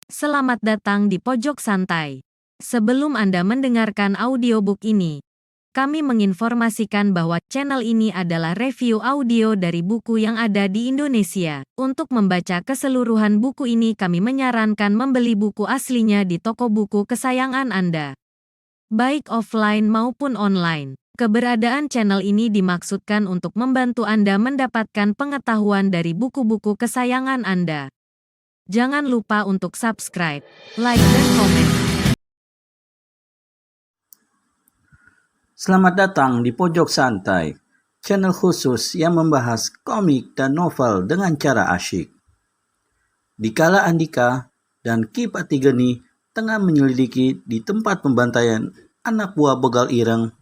Selamat datang di Pojok Santai. Sebelum Anda mendengarkan audiobook ini, kami menginformasikan bahwa channel ini adalah review audio dari buku yang ada di Indonesia. Untuk membaca keseluruhan buku ini, kami menyarankan membeli buku aslinya di toko buku kesayangan Anda, baik offline maupun online. Keberadaan channel ini dimaksudkan untuk membantu Anda mendapatkan pengetahuan dari buku-buku kesayangan Anda. Jangan lupa untuk subscribe, like, dan komen. Selamat datang di Pojok Santai, channel khusus yang membahas komik dan novel dengan cara asyik. Dikala Andika dan Ki Patigeni tengah menyelidiki di tempat pembantaian anak buah begal ireng,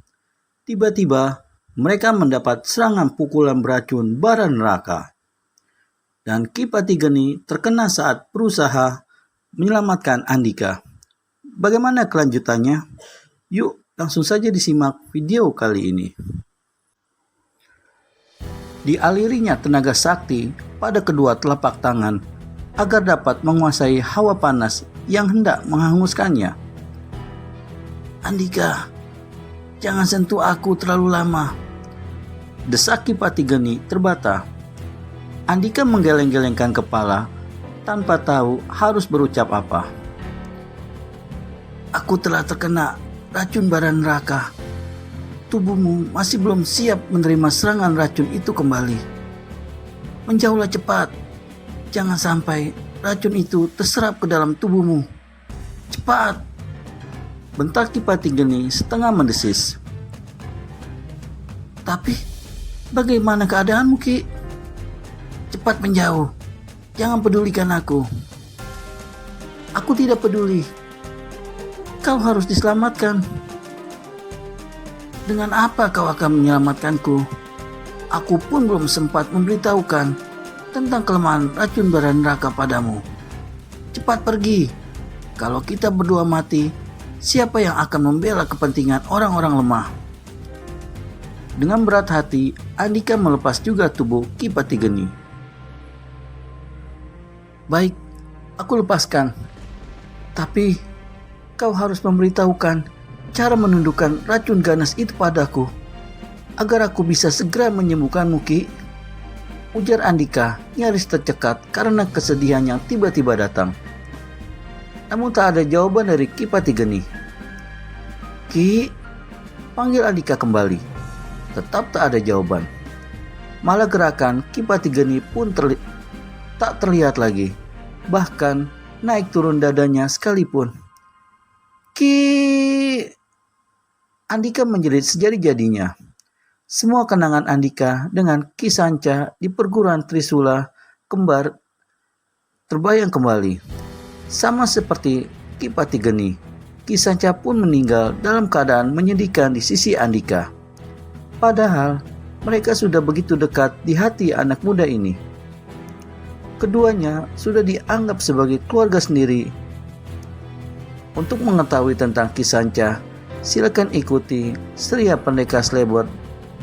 tiba-tiba mereka mendapat serangan pukulan beracun bara neraka. Dan Ki Patigeni terkena saat berusaha menyelamatkan Andika. Bagaimana kelanjutannya? Yuk, langsung saja disimak video kali ini. Dialirinya tenaga sakti pada kedua telapak tangan agar dapat menguasai hawa panas yang hendak menghanguskannya. Andika, jangan sentuh aku terlalu lama, desak Ki Patigeni terbata. Andika menggeleng-gelengkan kepala tanpa tahu harus berucap apa. Aku telah terkena racun bara neraka. Tubuhmu masih belum siap menerima serangan racun itu kembali. Menjauhlah cepat. Jangan sampai racun itu terserap ke dalam tubuhmu. Cepat! Bentak Ki Patigeni setengah mendesis. Tapi, bagaimana keadaanmu, Ki? Cepat menjauh. Jangan pedulikan aku. Aku tidak peduli. Kau harus diselamatkan. Dengan apa kau akan menyelamatkanku? Aku pun belum sempat memberitahukan tentang kelemahan racun bara neraka padamu. Cepat pergi. Kalau kita berdua mati, siapa yang akan membela kepentingan orang-orang lemah? Dengan berat hati, Andika melepas juga tubuh Ki Patigeni. Baik, aku lepaskan. Tapi kau harus memberitahukan cara menundukkan racun ganas itu padaku, agar aku bisa segera menyembuhkanmu, Ki. Ujar Andika nyaris tercekat karena kesedihan yang tiba-tiba datang. Namun tak ada jawaban dari Ki Patigeni. Ki, panggil Andika kembali. Tetap tak ada jawaban. Malah gerakan Ki Patigeni pun tak terlihat lagi. Bahkan naik turun dadanya sekalipun. Ki! Andika menjerit sejadi-jadinya. Semua kenangan Andika dengan Ki Sanca di perguruan Trisula kembar terbayang kembali. Sama seperti Ki Patigeni, Ki Sanca pun meninggal dalam keadaan menyedihkan di sisi Andika. Padahal mereka sudah begitu dekat di hati anak muda ini. Keduanya sudah dianggap sebagai keluarga sendiri. Untuk mengetahui tentang Ki Sanca, silakan ikuti Seria Pendekar Slebor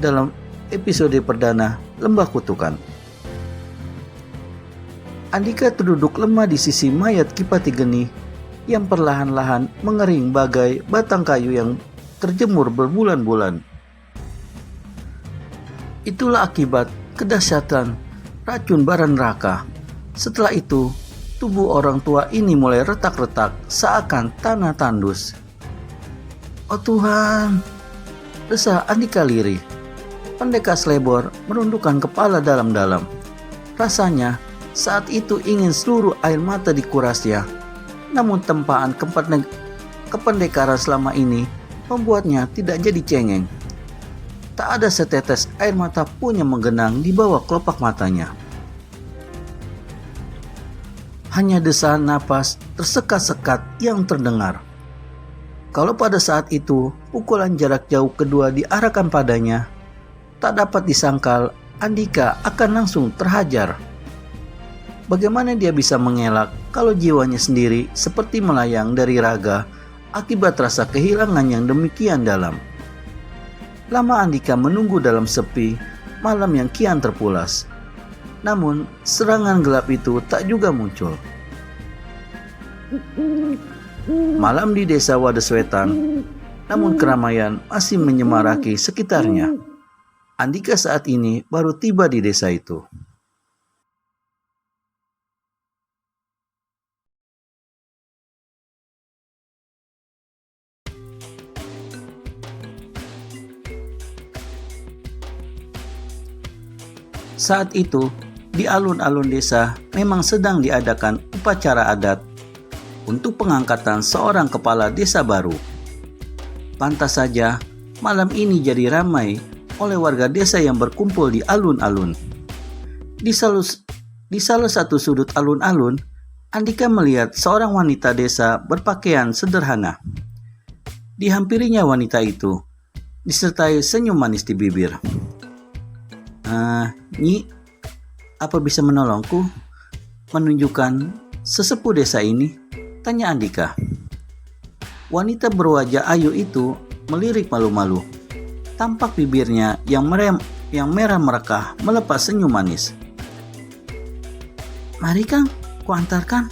dalam episode perdana Lembah Kutukan. Andika terduduk lemah di sisi mayat Ki Patigeni yang perlahan-lahan mengering bagai batang kayu yang terjemur berbulan-bulan. Itulah akibat kedahsyatan racun bara neraka. Setelah itu, tubuh orang tua ini mulai retak-retak seakan tanah tandus. Oh Tuhan, desah Andika lirih. Pendekar Slebor merundukkan kepala dalam-dalam. Rasanya saat itu ingin seluruh air mata dikurasnya. Namun tempaan kependekaran selama ini membuatnya tidak jadi cengeng. Tak ada setetes air mata pun yang menggenang di bawah kelopak matanya. Hanya desahan napas tersekat-sekat yang terdengar. Kalau pada saat itu pukulan jarak jauh kedua diarahkan padanya, tak dapat disangkal Andika akan langsung terhajar. Bagaimana dia bisa mengelak kalau jiwanya sendiri seperti melayang dari raga akibat rasa kehilangan yang demikian dalam. Lama Andika menunggu dalam sepi malam yang kian terpulas. Namun serangan gelap itu tak juga muncul. Malam di desa Wadeswetan, namun keramaian masih menyemaraki sekitarnya. Andika saat ini baru tiba di desa itu. Saat itu, di alun-alun desa memang sedang diadakan upacara adat untuk pengangkatan seorang kepala desa baru. Pantas saja, malam ini jadi ramai oleh warga desa yang berkumpul di alun-alun. Di salah satu sudut alun-alun, Andika melihat seorang wanita desa berpakaian sederhana. Dihampirinya wanita itu, disertai senyum manis di bibir. Nyi, apa bisa menolongku? Menunjukkan sesepuh desa ini? Tanya Andika. Wanita berwajah ayu itu melirik malu-malu. Tampak bibirnya yang merah merekah melepas senyum manis. Mari Kang, kuantarkan.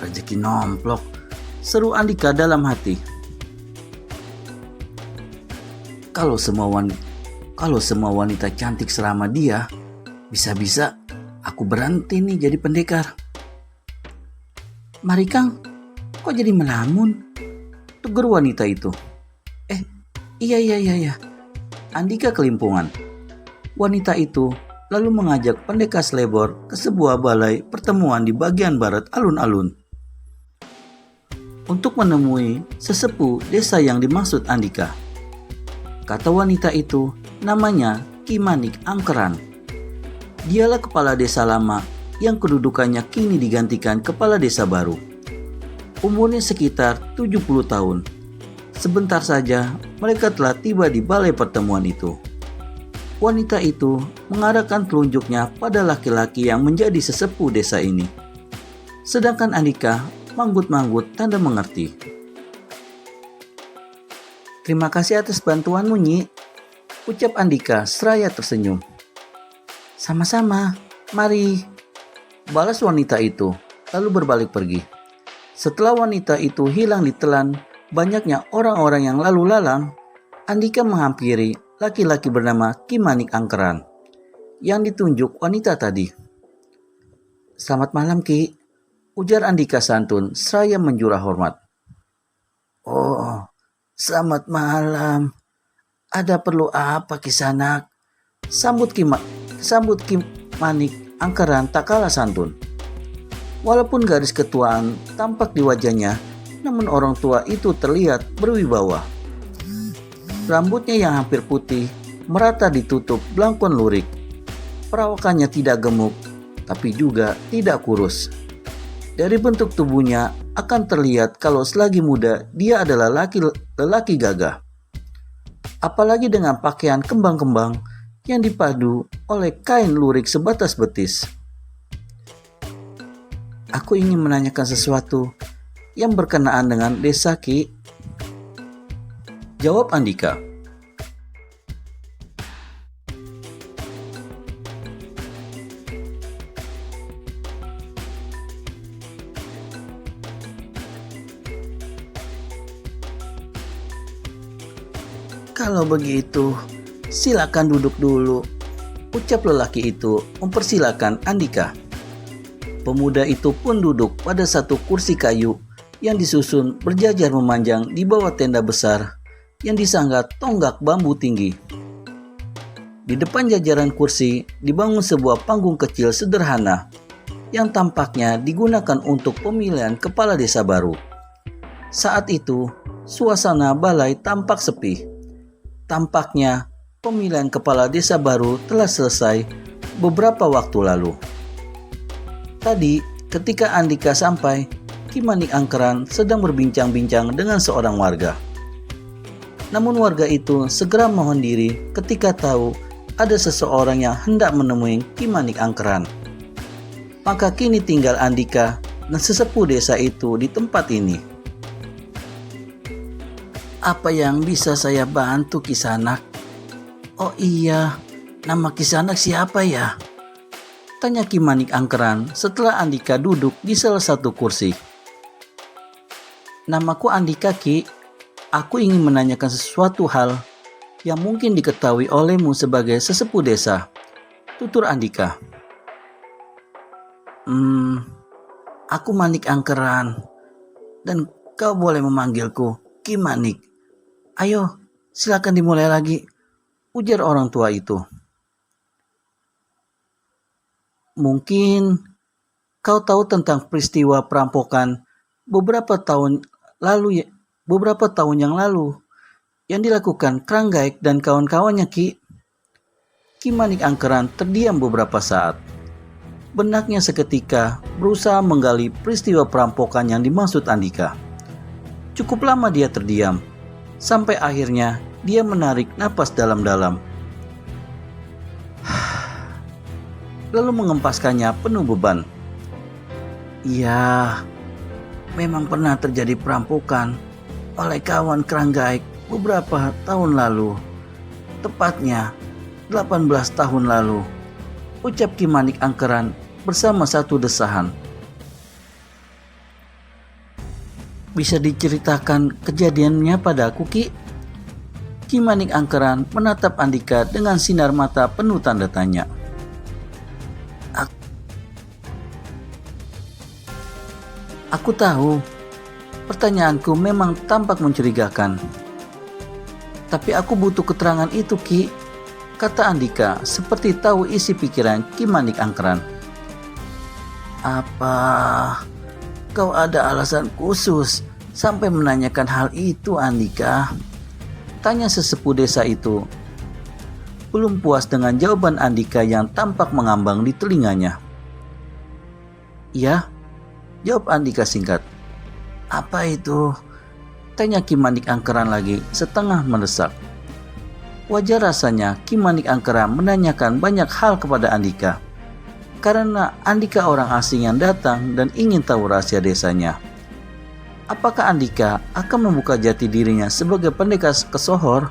Rezeki nomplok, seru Andika dalam hati. Kalau semua wanita cantik selama dia, bisa-bisa aku berhenti nih jadi pendekar. Mari Kang, kok jadi melamun? Tegur wanita itu. Iya. Andika kelimpungan. Wanita itu lalu mengajak pendekar selebor ke sebuah balai pertemuan di bagian barat alun-alun untuk menemui sesepuh desa yang dimaksud Andika. Kata wanita itu, namanya Ki Manik Angkeran. Dialah kepala desa lama yang kedudukannya kini digantikan kepala desa baru. Umurnya sekitar 70 tahun. Sebentar saja mereka telah tiba di balai pertemuan itu. Wanita itu mengarahkan telunjuknya pada laki-laki yang menjadi sesepuh desa ini. Sedangkan Andika manggut-manggut tanda mengerti. Terima kasih atas bantuanmu, Nyi, ucap Andika seraya tersenyum. Sama-sama, mari, balas wanita itu, lalu berbalik pergi. Setelah wanita itu hilang ditelan banyaknya orang-orang yang lalu lalang, Andika menghampiri laki-laki bernama Ki Manik Angkeran yang ditunjuk wanita tadi. Selamat malam Ki, ujar Andika santun seraya menjurah hormat. Oh, selamat malam. Ada perlu apa Kisanak? Sambut Ki Manik Angkeran tak kalah santun. Walaupun garis ketuaan tampak di wajahnya, namun orang tua itu terlihat berwibawa. Rambutnya yang hampir putih merata ditutup belangkon lurik. Perawakannya tidak gemuk, tapi juga tidak kurus. Dari bentuk tubuhnya akan terlihat kalau selagi muda dia adalah lelaki gagah. Apalagi dengan pakaian kembang-kembang yang dipadu oleh kain lurik sebatas betis. Aku ingin menanyakan sesuatu yang berkenaan dengan desa Ki, jawab Andika. Kalau begitu, silakan duduk dulu, ucap lelaki itu mempersilakan Andika. Pemuda itu pun duduk pada satu kursi kayu yang disusun berjajar memanjang di bawah tenda besar yang disangga tonggak bambu tinggi. Di depan jajaran kursi dibangun sebuah panggung kecil sederhana yang tampaknya digunakan untuk pemilihan kepala desa baru. Saat itu, suasana balai tampak sepi. Tampaknya pemilihan kepala desa baru telah selesai beberapa waktu lalu. Tadi, ketika Andika sampai, Ki Manik Angkeran sedang berbincang-bincang dengan seorang warga. Namun warga itu segera mohon diri ketika tahu ada seseorang yang hendak menemui Ki Manik Angkeran. Maka kini tinggal Andika dan sesepuh desa itu di tempat ini. Apa yang bisa saya bantu Kisanak? Oh iya, nama Kisanak siapa ya? Tanya Ki Manik angkeran setelah Andika duduk di salah satu kursi. Namaku Andika, Ki. Aku ingin menanyakan sesuatu hal yang mungkin diketahui olehmu sebagai sesepuh desa, tutur Andika. Aku Manik angkeran, dan kau boleh memanggilku Ki Manik. Ayo, silakan dimulai lagi, ujar orang tua itu. Mungkin kau tahu tentang peristiwa perampokan beberapa tahun yang lalu yang dilakukan Kranggaik dan kawan-kawannya, Ki. Ki Manik angkeran terdiam beberapa saat. Benaknya seketika berusaha menggali peristiwa perampokan yang dimaksud Andika. Cukup lama dia terdiam, sampai akhirnya dia menarik napas dalam-dalam. Lalu mengempaskannya penuh beban. Iya, memang pernah terjadi perampokan oleh kawan Kranggaik beberapa tahun lalu. Tepatnya 18 tahun lalu, ucap Ki Manik angkeran bersama satu desahan. Bisa diceritakan kejadiannya padaku, Ki? Ki Manik angkeran menatap Andika dengan sinar mata penuh tanda tanya. Aku tahu, pertanyaanku memang tampak mencurigakan. Tapi aku butuh keterangan itu, Ki, kata Andika seperti tahu isi pikiran Ki Manik angkeran. Apa kau ada alasan khusus sampai menanyakan hal itu, Andika? Tanya sesepuh desa itu. Belum puas dengan jawaban Andika yang tampak mengambang di telinganya. Ya, jawab Andika singkat. Apa itu? Tanya Ki Manik angkeran lagi setengah mendesak. Wajar rasanya Ki Manik angkeran menanyakan banyak hal kepada Andika. Karena Andika orang asing yang datang dan ingin tahu rahasia desanya. Apakah Andika akan membuka jati dirinya sebagai pendekar kesohor?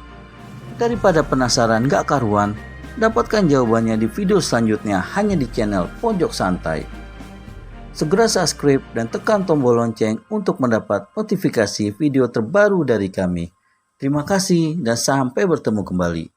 Daripada penasaran gak karuan, dapatkan jawabannya di video selanjutnya hanya di channel Pojok Santai. Segera subscribe dan tekan tombol lonceng untuk mendapat notifikasi video terbaru dari kami. Terima kasih dan sampai bertemu kembali.